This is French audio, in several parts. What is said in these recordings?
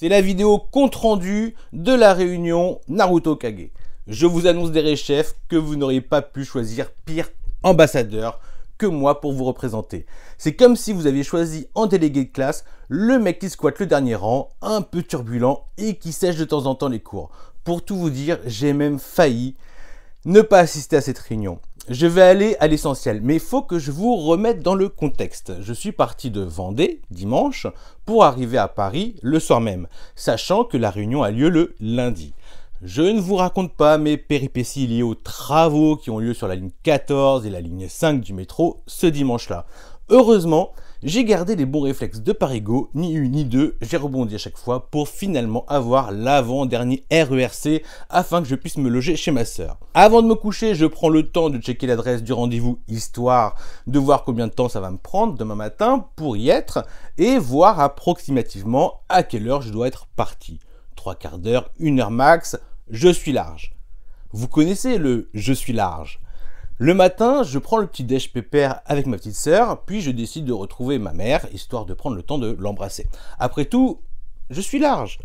C'est la vidéo compte rendu de la réunion Naruto Kage. Je vous annonce des chefs que vous n'auriez pas pu choisir pire ambassadeur que moi pour vous représenter. C'est comme si vous aviez choisi en délégué de classe le mec qui squatte le dernier rang, un peu turbulent et qui sèche de temps en temps les cours. Pour tout vous dire, j'ai même failli ne pas assister à cette réunion. Je vais aller à l'essentiel, mais il faut que je vous remette dans le contexte. Je suis parti de Vendée, dimanche, pour arriver à Paris le soir même, sachant que la réunion a lieu le lundi. Je ne vous raconte pas mes péripéties liées aux travaux qui ont lieu sur la ligne 14 et la ligne 5 du métro ce dimanche-là. Heureusement, j'ai gardé les bons réflexes de Parigo, ni une ni deux, j'ai rebondi à chaque fois pour finalement avoir l'avant-dernier RERC afin que je puisse me loger chez ma sœur. Avant de me coucher, je prends le temps de checker l'adresse du rendez-vous, histoire de voir combien de temps ça va me prendre demain matin pour y être et voir approximativement à quelle heure je dois être parti. 3/4 d'heure, 1 heure max, je suis large. Vous connaissez le « je suis large ». Le matin, je prends le petit déj pépère avec ma petite sœur, puis je décide de retrouver ma mère, histoire de prendre le temps de l'embrasser. Après tout, je suis large.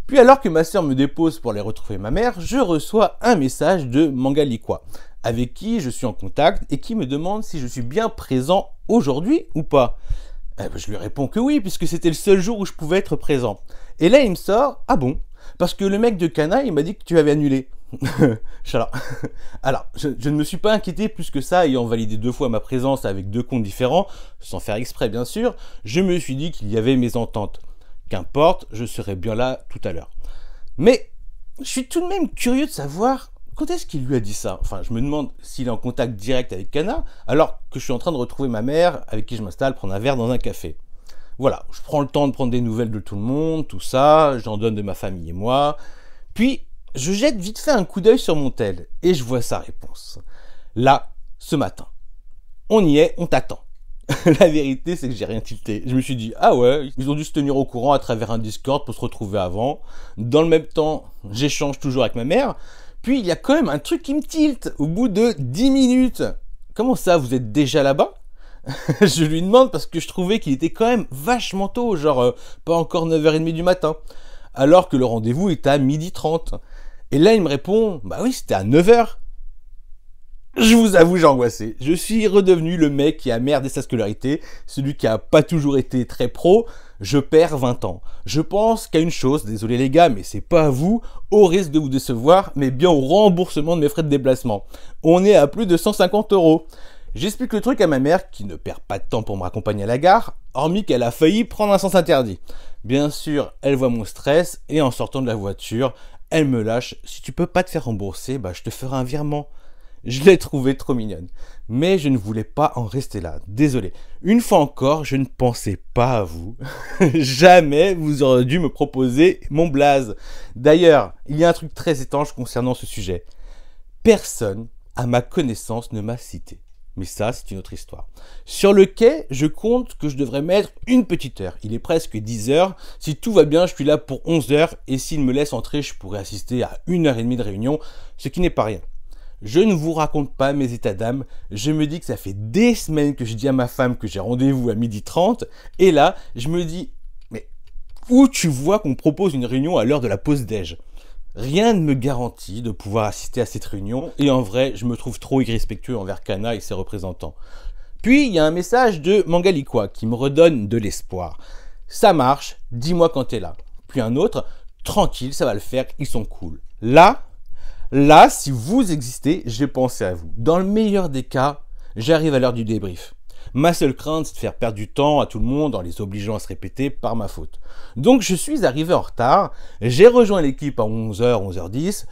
Puis alors que ma sœur me dépose pour aller retrouver ma mère, je reçois un message de Mangalikwa, avec qui je suis en contact et qui me demande si je suis bien présent aujourd'hui ou pas. Je lui réponds que oui, puisque c'était le seul jour où je pouvais être présent. Et là, il me sort « Ah bon ? Parce que le mec de Kana, il m'a dit que tu avais annulé. » Alors, je ne me suis pas inquiété plus que ça, ayant validé 2 fois ma présence avec 2 comptes différents, sans faire exprès bien sûr, je me suis dit qu'il y avait mes ententes. Qu'importe, je serai bien là tout à l'heure. Mais, je suis tout de même curieux de savoir quand est-ce qu'il lui a dit ça. Enfin, je me demande s'il est en contact direct avec Kana, alors que je suis en train de retrouver ma mère, avec qui je m'installe prendre un verre dans un café. Voilà, je prends le temps de prendre des nouvelles de tout le monde, tout ça, j'en donne de ma famille et moi, puis je jette vite fait un coup d'œil sur mon tel et je vois sa réponse. Là, ce matin. On y est, on t'attend. La vérité, c'est que j'ai rien tilté. Je me suis dit, ah ouais, ils ont dû se tenir au courant à travers un Discord pour se retrouver avant. Dans le même temps, j'échange toujours avec ma mère. Puis il y a quand même un truc qui me tilte au bout de 10 minutes. Comment ça, vous êtes déjà là-bas? Je lui demande parce que je trouvais qu'il était quand même vachement tôt, genre pas encore 9h30 du matin. Alors que le rendez-vous est à 12h30. Et là, il me répond, bah oui, c'était à 9h. Je vous avoue, j'ai angoissé. Je suis redevenu le mec qui a merdé sa scolarité, celui qui a pas toujours été très pro. Je perds 20 ans. Je pense qu'à une chose, désolé les gars, mais c'est pas à vous, au risque de vous décevoir, mais bien au remboursement de mes frais de déplacement. On est à plus de 150 €. J'explique le truc à ma mère, qui ne perd pas de temps pour me raccompagner à la gare, hormis qu'elle a failli prendre un sens interdit. Bien sûr, elle voit mon stress, et en sortant de la voiture, elle me lâche, si tu peux pas te faire rembourser, bah je te ferai un virement. Je l'ai trouvée trop mignonne. Mais je ne voulais pas en rester là, désolé. Une fois encore, je ne pensais pas à vous. Jamais vous auriez dû me proposer mon blaze. D'ailleurs, il y a un truc très étrange concernant ce sujet. Personne, à ma connaissance, ne m'a cité. Mais ça, c'est une autre histoire. Sur le quai, je compte que je devrais mettre une petite heure. Il est presque 10h. Si tout va bien, je suis là pour 11h. Et s'il me laisse entrer, je pourrais assister à 1h30 de réunion, ce qui n'est pas rien. Je ne vous raconte pas mes états d'âme. Je me dis que ça fait des semaines que je dis à ma femme que j'ai rendez-vous à 12h30. Et là, je me dis, mais où tu vois qu'on propose une réunion à l'heure de la pause déj ? Rien ne me garantit de pouvoir assister à cette réunion et en vrai, je me trouve trop irrespectueux envers Kana et ses représentants. Puis, il y a un message de Mangalikwa qui me redonne de l'espoir. Ça marche, dis-moi quand t'es là. Puis un autre, tranquille, ça va le faire, ils sont cool. Là, si vous existez, j'ai pensé à vous. Dans le meilleur des cas, j'arrive à l'heure du débrief. Ma seule crainte, c'est de faire perdre du temps à tout le monde en les obligeant à se répéter par ma faute. Donc je suis arrivé en retard, j'ai rejoint l'équipe à 11h, 11h10,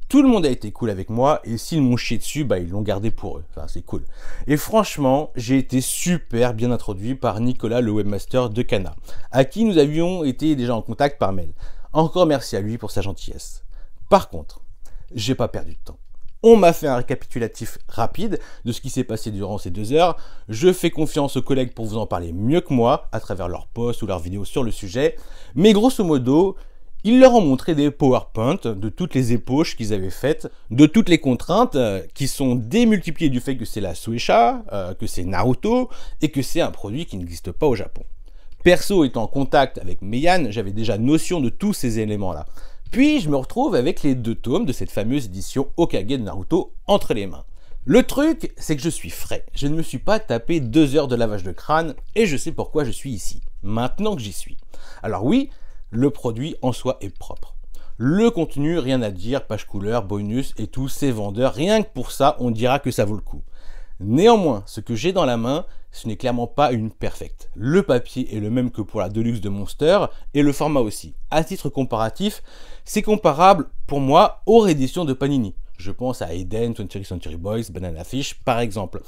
tout le monde a été cool avec moi et s'ils m'ont chié dessus, bah ils l'ont gardé pour eux, enfin c'est cool. Et franchement, j'ai été super bien introduit par Nicolas, le webmaster de Kana, à qui nous avions été déjà en contact par mail. Encore merci à lui pour sa gentillesse. Par contre, j'ai pas perdu de temps. On m'a fait un récapitulatif rapide de ce qui s'est passé durant ces 2 heures. Je fais confiance aux collègues pour vous en parler mieux que moi, à travers leurs posts ou leurs vidéos sur le sujet. Mais grosso modo, ils leur ont montré des PowerPoint de toutes les ébauches qu'ils avaient faites, de toutes les contraintes qui sont démultipliées du fait que c'est la Shueisha, que c'est Naruto, et que c'est un produit qui n'existe pas au Japon. Perso, étant en contact avec Meian, j'avais déjà notion de tous ces éléments-là. Puis je me retrouve avec les 2 tomes de cette fameuse édition Hokage de Naruto entre les mains. Le truc, c'est que je suis frais. Je ne me suis pas tapé 2 heures de lavage de crâne et je sais pourquoi je suis ici, maintenant que j'y suis. Alors oui, le produit en soi est propre. Le contenu, rien à dire, page couleur, bonus et tous ces vendeurs, rien que pour ça, on dira que ça vaut le coup. Néanmoins, ce que j'ai dans la main, ce n'est clairement pas une perfecte. Le papier est le même que pour la Deluxe de Monster et le format aussi. À titre comparatif, c'est comparable pour moi aux rééditions de Panini. Je pense à Eden, 20th Century Boys, Banana Fish par exemple.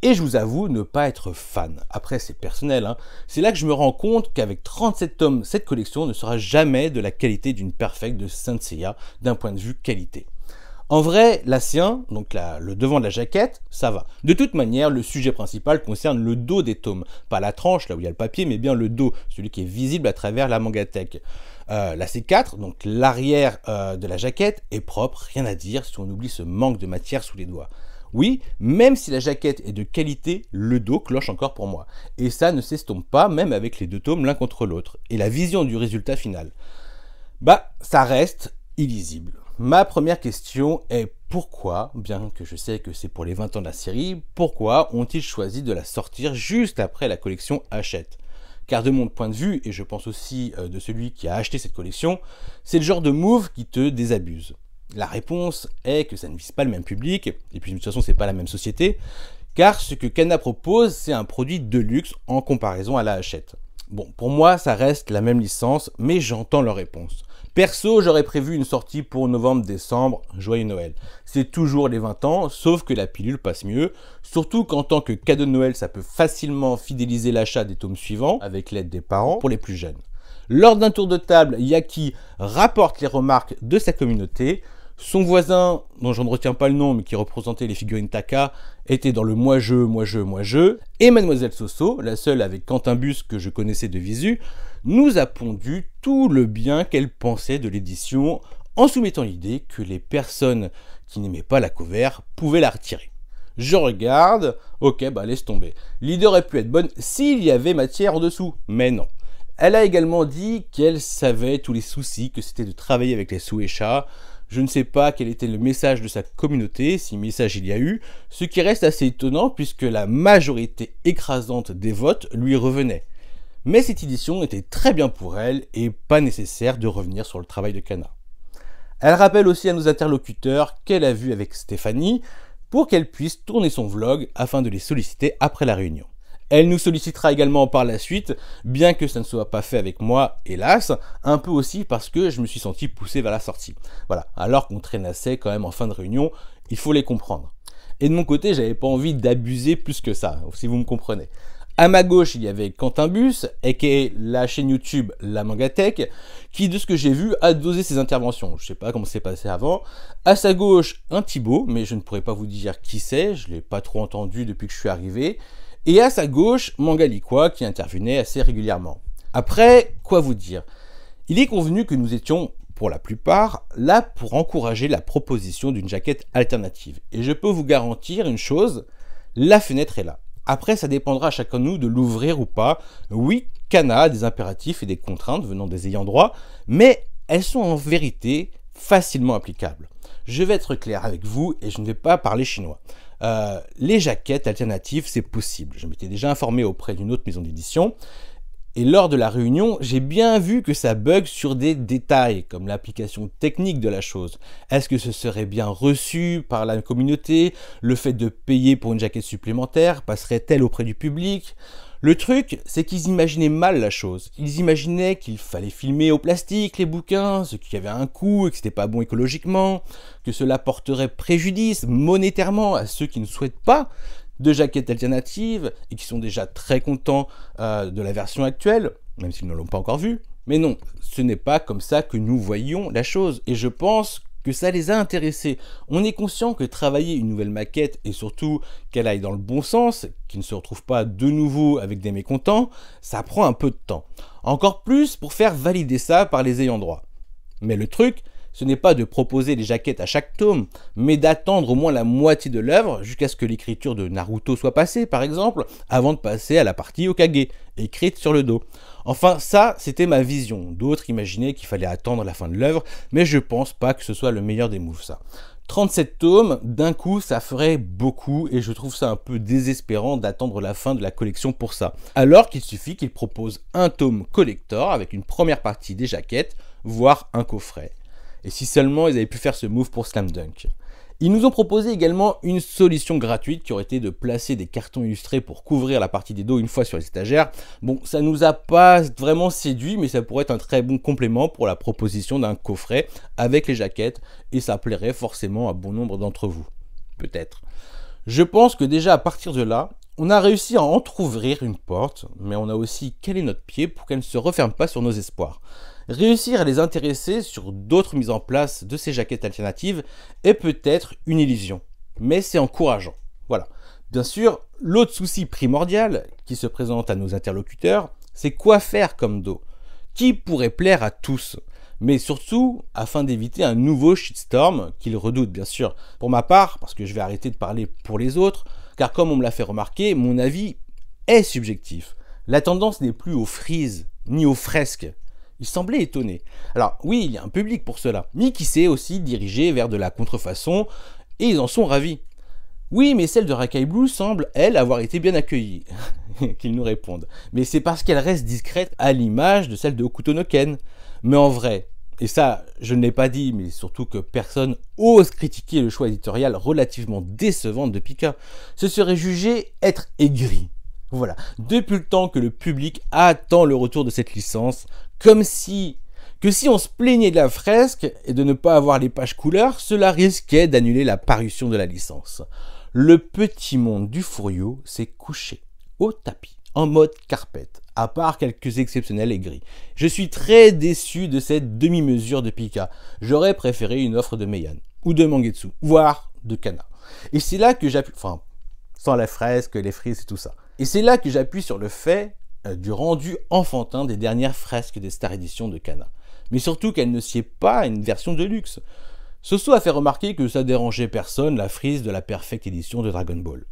Et je vous avoue ne pas être fan. Après c'est personnel, hein. C'est là que je me rends compte qu'avec 37 tomes, cette collection ne sera jamais de la qualité d'une perfecte de Saint Seiya d'un point de vue qualité. En vrai, la sien, donc le devant de la jaquette, ça va. De toute manière, le sujet principal concerne le dos des tomes. Pas la tranche, là où il y a le papier, mais bien le dos, celui qui est visible à travers la mangatech. La C4, donc l'arrière de la jaquette, est propre, rien à dire si on oublie ce manque de matière sous les doigts. Oui, même si la jaquette est de qualité, le dos cloche encore pour moi. Et ça ne s'estompe pas, même avec les 2 tomes l'un contre l'autre. Et la vision du résultat final, ça reste illisible. Ma première question est pourquoi, bien que je sais que c'est pour les 20 ans de la série, pourquoi ont-ils choisi de la sortir juste après la collection Hachette? Car de mon point de vue, et je pense aussi de celui qui a acheté cette collection, c'est le genre de move qui te désabuse. La réponse est que ça ne vise pas le même public, et puis de toute façon c'est pas la même société, car ce que Kana propose, c'est un produit de luxe en comparaison à la Hachette. Bon, pour moi, ça reste la même licence, mais j'entends leur réponse. Perso, j'aurais prévu une sortie pour novembre-décembre, joyeux Noël. C'est toujours les 20 ans, sauf que la pilule passe mieux, surtout qu'en tant que cadeau de Noël, ça peut facilement fidéliser l'achat des tomes suivants, avec l'aide des parents, pour les plus jeunes. Lors d'un tour de table, Yaki rapporte les remarques de sa communauté. Son voisin, dont je ne retiens pas le nom, mais qui représentait les figurines Taka, était dans le moi-je, moi-je, moi-je. Et Mademoiselle Soso, la seule avec Quentin Bus que je connaissais de visu, nous a pondu tout le bien qu'elle pensait de l'édition, en soumettant l'idée que les personnes qui n'aimaient pas la cover pouvaient la retirer. Je regarde, ok, laisse tomber. L'idée aurait pu être bonne s'il y avait matière en dessous, mais non. Elle a également dit qu'elle savait tous les soucis que c'était de travailler avec les Shueisha. Je ne sais pas quel était le message de sa communauté, si message il y a eu, ce qui reste assez étonnant puisque la majorité écrasante des votes lui revenait. Mais cette édition était très bien pour elle et pas nécessaire de revenir sur le travail de Kana. Elle rappelle aussi à nos interlocuteurs qu'elle a vu avec Stéphanie pour qu'elle puisse tourner son vlog afin de les solliciter après la réunion. Elle nous sollicitera également par la suite, bien que ça ne soit pas fait avec moi, hélas, un peu aussi parce que je me suis senti poussé vers la sortie. Voilà, alors qu'on traînassait quand même en fin de réunion, il faut les comprendre. Et de mon côté, j'avais pas envie d'abuser plus que ça, si vous me comprenez. À ma gauche, il y avait Quentin Bus, aka la chaîne YouTube La Mangatech, qui, de ce que j'ai vu, a dosé ses interventions. Je sais pas comment c'est passé avant. À sa gauche, un Thibaut, mais je ne pourrais pas vous dire qui c'est, je l'ai pas trop entendu depuis que je suis arrivé. Et à sa gauche, Mangalikwa, qui intervenait assez régulièrement. Après, quoi vous dire? Il est convenu que nous étions, pour la plupart, là pour encourager la proposition d'une jaquette alternative. Et je peux vous garantir une chose, la fenêtre est là. Après, ça dépendra à chacun de nous de l'ouvrir ou pas. Oui, Kana a des impératifs et des contraintes venant des ayants droit, mais elles sont en vérité facilement applicables. Je vais être clair avec vous et je ne vais pas parler chinois. Les jaquettes alternatives, c'est possible. Je m'étais déjà informé auprès d'une autre maison d'édition. Et lors de la réunion, j'ai bien vu que ça bug sur des détails, comme l'application technique de la chose. Est-ce que ce serait bien reçu par la communauté? Le fait de payer pour une jaquette supplémentaire passerait-elle auprès du public? Le truc, c'est qu'ils imaginaient mal la chose. Ils imaginaient qu'il fallait filmer au plastique les bouquins, ce qui avait un coût et que c'était pas bon écologiquement, que cela porterait préjudice monétairement à ceux qui ne souhaitent pas de jaquettes alternatives et qui sont déjà très contents de la version actuelle, même s'ils ne l'ont pas encore vue. Mais non, ce n'est pas comme ça que nous voyions la chose. Et je pense que ça les a intéressés. On est conscient que travailler une nouvelle maquette et surtout qu'elle aille dans le bon sens, qu'il ne se retrouve pas de nouveau avec des mécontents, ça prend un peu de temps. Encore plus pour faire valider ça par les ayants droit. Mais le truc, ce n'est pas de proposer les jaquettes à chaque tome, mais d'attendre au moins la moitié de l'œuvre jusqu'à ce que l'écriture de Naruto soit passée, par exemple, avant de passer à la partie Hokage, écrite sur le dos. Enfin, ça, c'était ma vision. D'autres imaginaient qu'il fallait attendre la fin de l'œuvre, mais je pense pas que ce soit le meilleur des moves, ça. 37 tomes, d'un coup, ça ferait beaucoup et je trouve ça un peu désespérant d'attendre la fin de la collection pour ça. Alors qu'il suffit qu'ils proposent un tome collector avec une première partie des jaquettes, voire un coffret. Et si seulement ils avaient pu faire ce move pour Slam Dunk. Ils nous ont proposé également une solution gratuite qui aurait été de placer des cartons illustrés pour couvrir la partie des dos une fois sur les étagères. Bon, ça nous a pas vraiment séduit, mais ça pourrait être un très bon complément pour la proposition d'un coffret avec les jaquettes, et ça plairait forcément à bon nombre d'entre vous. Peut-être. Je pense que déjà à partir de là, on a réussi à entrouvrir une porte, mais on a aussi calé notre pied pour qu'elle ne se referme pas sur nos espoirs. Réussir à les intéresser sur d'autres mises en place de ces jaquettes alternatives est peut-être une illusion, mais c'est encourageant. Voilà. Bien sûr, l'autre souci primordial qui se présente à nos interlocuteurs, c'est quoi faire comme dos, qui pourrait plaire à tous, mais surtout afin d'éviter un nouveau shitstorm qu'ils redoutent bien sûr. Pour ma part, parce que je vais arrêter de parler pour les autres, car comme on me l'a fait remarquer, mon avis est subjectif. La tendance n'est plus aux frises ni aux fresques. Il semblait étonné. Alors oui, il y a un public pour cela, mais qui s'est aussi dirigé vers de la contrefaçon, et ils en sont ravis. Oui, mais celle de Rakai Blue semble, elle, avoir été bien accueillie, qu'ils nous répondent. Mais c'est parce qu'elle reste discrète à l'image de celle de Hokuto no Ken. Mais en vrai, et ça je ne l'ai pas dit, mais surtout que personne ose critiquer le choix éditorial relativement décevant de Pika, ce serait jugé être aigri. Voilà, depuis le temps que le public attend le retour de cette licence, comme si on se plaignait de la fresque et de ne pas avoir les pages couleurs, cela risquait d'annuler la parution de la licence. Le petit monde du Furio s'est couché au tapis, en mode carpette, à part quelques exceptionnels aigris. Je suis très déçu de cette demi-mesure de Pika. J'aurais préféré une offre de Meian, ou de Mangetsu, voire de Kana. Et c'est là que j'appuie, enfin, sans la fresque, les frises et tout ça. Et c'est là que j'appuie sur le fait du rendu enfantin des dernières fresques des Star Edition de Kana. Mais surtout qu'elle ne sied pas à une version de luxe. Soso a fait remarquer que ça dérangeait personne la frise de la Perfect Edition de Dragon Ball.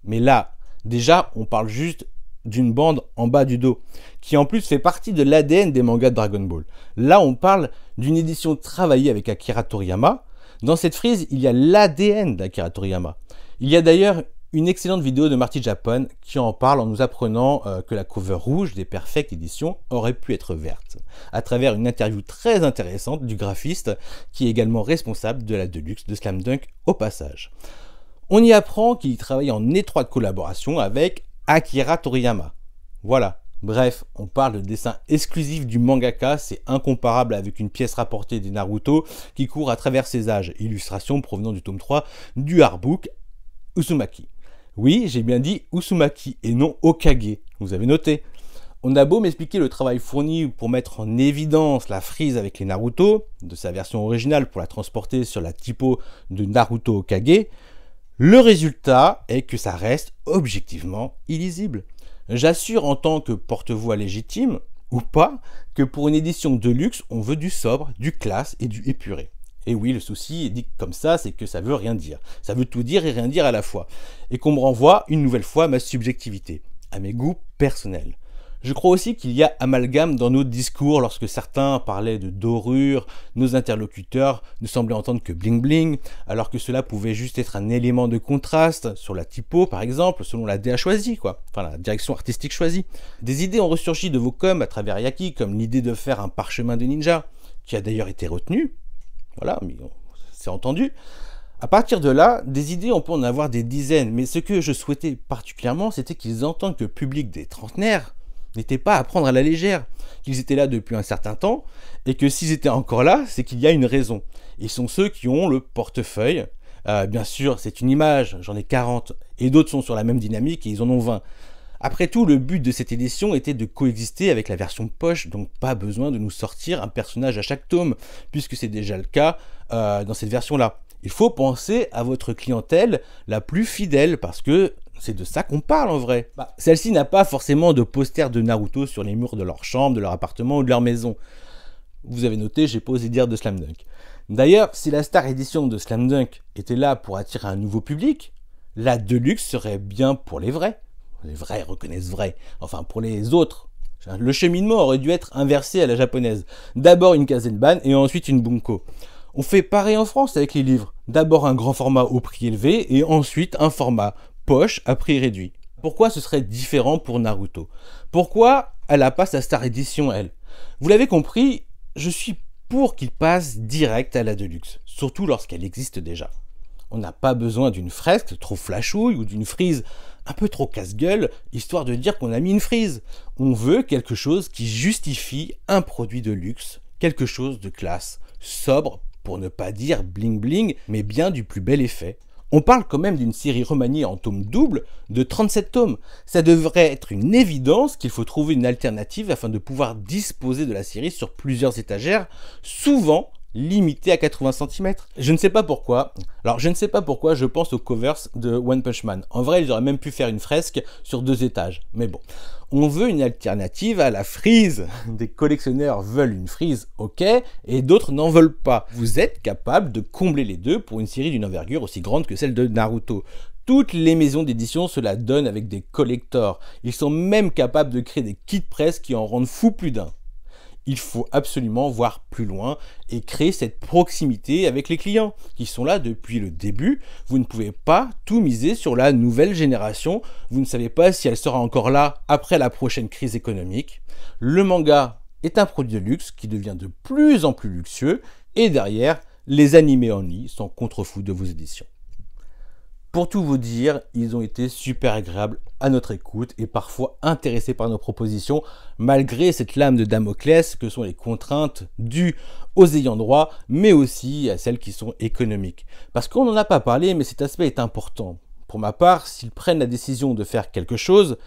Mais là, déjà, on parle juste d'une bande en bas du dos, qui en plus fait partie de l'ADN des mangas de Dragon Ball. Là, on parle d'une édition travaillée avec Akira Toriyama. Dans cette frise, il y a l'ADN d'Akira Toriyama. Il y a d'ailleurs une excellente vidéo de Marty Japan qui en parle en nous apprenant que la cover rouge des Perfect Edition aurait pu être verte, à travers une interview très intéressante du graphiste qui est également responsable de la Deluxe de Slam Dunk au passage. On y apprend qu'il travaille en étroite collaboration avec Akira Toriyama. Voilà. Bref, on parle de dessin exclusif du mangaka, c'est incomparable avec une pièce rapportée des Naruto qui court à travers ses âges, illustration provenant du tome 3 du artbook Uzumaki. Oui, j'ai bien dit Uzumaki et non Hokage, vous avez noté. On a beau m'expliquer le travail fourni pour mettre en évidence la frise avec les Naruto, de sa version originale pour la transporter sur la typo de Naruto Hokage, le résultat est que ça reste objectivement illisible. J'assure en tant que porte-voix légitime, ou pas, que pour une édition de luxe, on veut du sobre, du classe et du épuré. Et oui, le souci, dit comme ça, c'est que ça veut rien dire. Ça veut tout dire et rien dire à la fois. Et qu'on me renvoie une nouvelle fois à ma subjectivité, à mes goûts personnels. Je crois aussi qu'il y a amalgame dans nos discours lorsque certains parlaient de dorure, nos interlocuteurs ne semblaient entendre que bling bling, alors que cela pouvait juste être un élément de contraste sur la typo par exemple, selon la DA choisie, enfin la direction artistique choisie. Des idées ont ressurgi de vos coms à travers Yaki, comme l'idée de faire un parchemin de ninja, qui a d'ailleurs été retenu. Voilà, mais c'est entendu. À partir de là, des idées, on peut en avoir des dizaines, mais ce que je souhaitais particulièrement, c'était qu'ils entendent que le public des trentenaires n'était pas à prendre à la légère, qu'ils étaient là depuis un certain temps, et que s'ils étaient encore là, c'est qu'il y a une raison. Ils sont ceux qui ont le portefeuille. Bien sûr, c'est une image, j'en ai 40, et d'autres sont sur la même dynamique et ils en ont 20. Après tout, le but de cette édition était de coexister avec la version poche, donc pas besoin de nous sortir un personnage à chaque tome, puisque c'est déjà le cas dans cette version-là. Il faut penser à votre clientèle la plus fidèle, parce que c'est de ça qu'on parle en vrai. Celle-ci n'a pas forcément de poster de Naruto sur les murs de leur chambre, de leur appartement ou de leur maison. Vous avez noté, j'ai pas osé dire de Slam Dunk. D'ailleurs, si la Star Edition de Slam Dunk était là pour attirer un nouveau public, la Deluxe serait bien pour les vrais. Les vrais reconnaissent vrai. Enfin, pour les autres. Le cheminement aurait dû être inversé à la japonaise. D'abord une Kazenban et ensuite une Bunko. On fait pareil en France avec les livres. D'abord un grand format au prix élevé et ensuite un format poche à prix réduit. Pourquoi ce serait différent pour Naruto? Pourquoi elle n'a pas sa Star Edition, elle? Vous l'avez compris, je suis pour qu'il passe direct à la Deluxe, surtout lorsqu'elle existe déjà. On n'a pas besoin d'une fresque trop flashouille ou d'une frise un peu trop casse-gueule, histoire de dire qu'on a mis une frise. On veut quelque chose qui justifie un produit de luxe, quelque chose de classe, sobre, pour ne pas dire bling bling, mais bien du plus bel effet. On parle quand même d'une série remaniée en tome double de 37 tomes. Ça devrait être une évidence qu'il faut trouver une alternative afin de pouvoir disposer de la série sur plusieurs étagères, souvent limité à 80 cm. Je ne sais pas pourquoi. Alors, je ne sais pas pourquoi je pense aux covers de One Punch Man. En vrai, ils auraient même pu faire une fresque sur 2 étages. Mais bon, on veut une alternative à la frise. Des collectionneurs veulent une frise, ok, et d'autres n'en veulent pas. Vous êtes capable de combler les deux pour une série d'une envergure aussi grande que celle de Naruto. Toutes les maisons d'édition se la donnent avec des collectors. Ils sont même capables de créer des kits presse qui en rendent fou plus d'un. Il faut absolument voir plus loin et créer cette proximité avec les clients qui sont là depuis le début. Vous ne pouvez pas tout miser sur la nouvelle génération. Vous ne savez pas si elle sera encore là après la prochaine crise économique. Le manga est un produit de luxe qui devient de plus en plus luxueux et derrière, les animés en ligne sont contre-fous de vos éditions. Pour tout vous dire, ils ont été super agréables à notre écoute et parfois intéressés par nos propositions, malgré cette lame de Damoclès que sont les contraintes dues aux ayants droit, mais aussi à celles qui sont économiques. Parce qu'on n'en a pas parlé, mais cet aspect est important. Pour ma part, s'ils prennent la décision de faire quelque chose,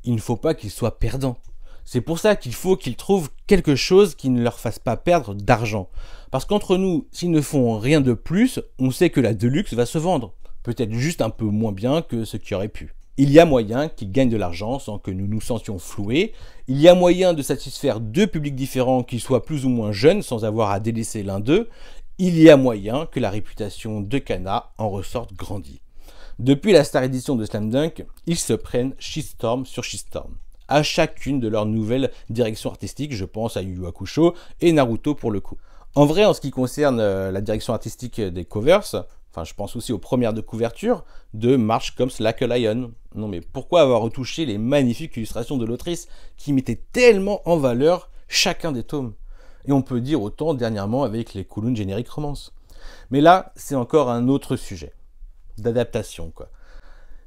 il ne faut pas qu'ils soient perdants. C'est pour ça qu'il faut qu'ils trouvent quelque chose qui ne leur fasse pas perdre d'argent. Parce qu'entre nous, s'ils ne font rien de plus, on sait que la Deluxe va se vendre. Peut-être juste un peu moins bien que ce qui aurait pu. Il y a moyen qu'ils gagnent de l'argent sans que nous nous sentions floués. Il y a moyen de satisfaire 2 publics différents qui soient plus ou moins jeunes sans avoir à délaisser l'un d'eux. Il y a moyen que la réputation de Kana en ressorte grandie. Depuis la Star Edition de Slam Dunk, ils se prennent shitstorm sur shitstorm. À chacune de leurs nouvelles directions artistiques, je pense à Yu Yu Hakusho et Naruto pour le coup. En vrai, en ce qui concerne la direction artistique des covers, enfin, je pense aussi aux premières de couverture de March Comes Like a Lion. Non mais pourquoi avoir retouché les magnifiques illustrations de l'autrice qui mettaient tellement en valeur chacun des tomes? Et on peut dire autant dernièrement avec les Kowloon génériques romance. Mais là, c'est encore un autre sujet. D'adaptation, quoi.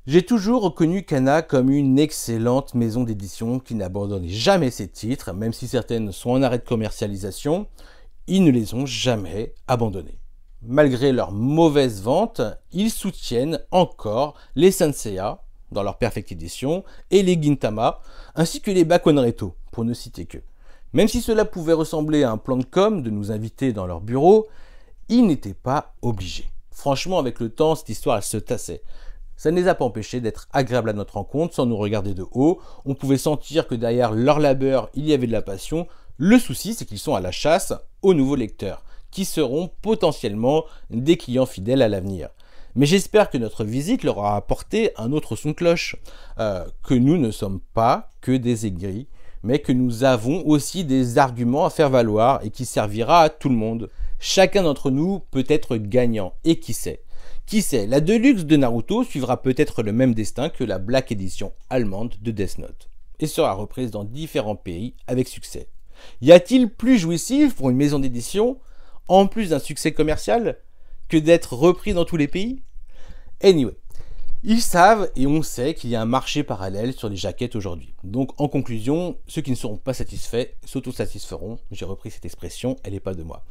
J'ai toujours reconnu Kana comme une excellente maison d'édition qui n'abandonnait jamais ses titres, même si certaines sont en arrêt de commercialisation, ils ne les ont jamais abandonnés. Malgré leurs mauvaises ventes, ils soutiennent encore les Sanseiya, dans leur Perfect Edition, et les Gintama, ainsi que les Bakonreto, pour ne citer que. Même si cela pouvait ressembler à un plan de com de nous inviter dans leur bureau, ils n'étaient pas obligés. Franchement, avec le temps, cette histoire elle se tassait. Ça ne les a pas empêchés d'être agréables à notre rencontre sans nous regarder de haut. On pouvait sentir que derrière leur labeur, il y avait de la passion. Le souci, c'est qu'ils sont à la chasse aux nouveaux lecteurs, qui seront potentiellement des clients fidèles à l'avenir. Mais j'espère que notre visite leur a apporté un autre son de cloche, que nous ne sommes pas que des aigris, mais que nous avons aussi des arguments à faire valoir et qui servira à tout le monde. Chacun d'entre nous peut être gagnant, et qui sait, la Deluxe de Naruto suivra peut-être le même destin que la Black Edition allemande de Death Note, et sera reprise dans différents pays avec succès. Y a-t-il plus jouissif pour une maison d'édition, en plus d'un succès commercial, que d'être repris dans tous les pays? Anyway, ils savent et on sait qu'il y a un marché parallèle sur les jaquettes aujourd'hui. Donc en conclusion, ceux qui ne seront pas satisfaits s'autosatisferont. J'ai repris cette expression, elle n'est pas de moi.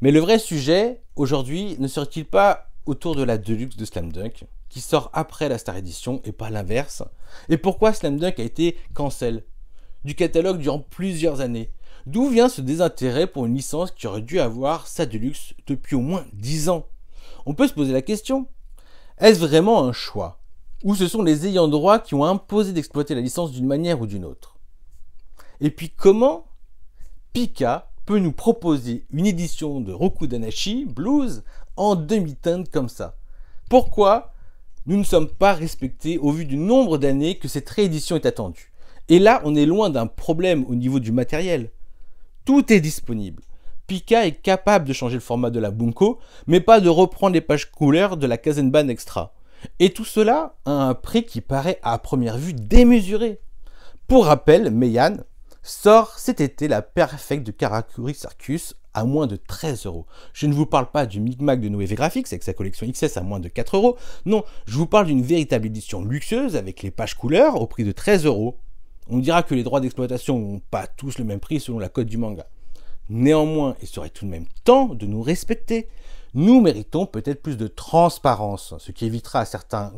Mais le vrai sujet, aujourd'hui, ne serait-il pas autour de la Deluxe de Slam Dunk, qui sort après la Star Edition et pas l'inverse? Et pourquoi Slam Dunk a été cancel du catalogue durant plusieurs années? D'où vient ce désintérêt pour une licence qui aurait dû avoir sa Deluxe depuis au moins 10 ans? On peut se poser la question. Est-ce vraiment un choix? Ou ce sont les ayants droit qui ont imposé d'exploiter la licence d'une manière ou d'une autre? Et puis comment Pika peut nous proposer une édition de Roku Danashi Blues en demi-teinte comme ça? Pourquoi nous ne sommes pas respectés au vu du nombre d'années que cette réédition est attendue? Et là, on est loin d'un problème au niveau du matériel. Tout est disponible. Pika est capable de changer le format de la Bunko, mais pas de reprendre les pages couleurs de la Kazenban Extra. Et tout cela à un prix qui paraît à première vue démesuré. Pour rappel, Meian sort cet été la Perfect de Karakuri Circus à moins de 13 €. Je ne vous parle pas du micmac de Noévé Graphics avec sa collection XS à moins de 4 €. Non, je vous parle d'une véritable édition luxueuse avec les pages couleurs au prix de 13 €. On dira que les droits d'exploitation n'ont pas tous le même prix selon la cote du manga. Néanmoins, il serait tout de même temps de nous respecter. Nous méritons peut-être plus de transparence, ce qui évitera à certains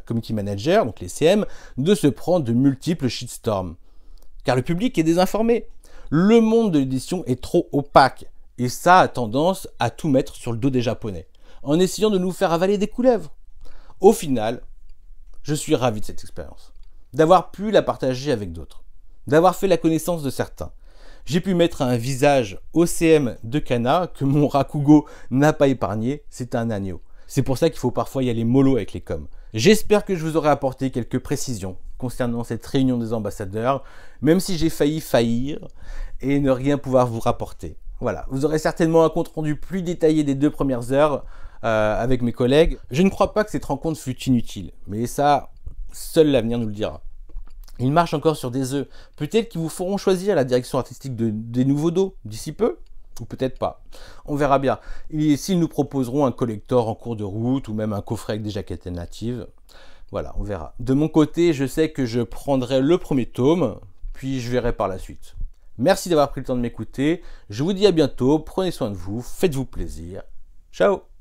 community managers, donc les CM, de se prendre de multiples shitstorms. Car le public est désinformé. Le monde de l'édition est trop opaque, et ça a tendance à tout mettre sur le dos des Japonais, en essayant de nous faire avaler des couleuvres. Au final, je suis ravi de cette expérience, d'avoir pu la partager avec d'autres, d'avoir fait la connaissance de certains. J'ai pu mettre un visage au CM de Kana que mon Rakugo n'a pas épargné, c'est un agneau. C'est pour ça qu'il faut parfois y aller mollo avec les coms. J'espère que je vous aurai apporté quelques précisions concernant cette réunion des ambassadeurs, même si j'ai failli faillir et ne rien pouvoir vous rapporter. Voilà, vous aurez certainement un compte rendu plus détaillé des 2 premières heures avec mes collègues. Je ne crois pas que cette rencontre fut inutile, mais ça, seul l'avenir nous le dira. Ils marchent encore sur des œufs. Peut-être qu'ils vous feront choisir la direction artistique des nouveaux dos d'ici peu, ou peut-être pas. On verra bien. Et s'ils nous proposeront un collector en cours de route, ou même un coffret avec des jaquettes natives, voilà, on verra. De mon côté, je sais que je prendrai le premier tome, puis je verrai par la suite. Merci d'avoir pris le temps de m'écouter. Je vous dis à bientôt, prenez soin de vous, faites-vous plaisir. Ciao!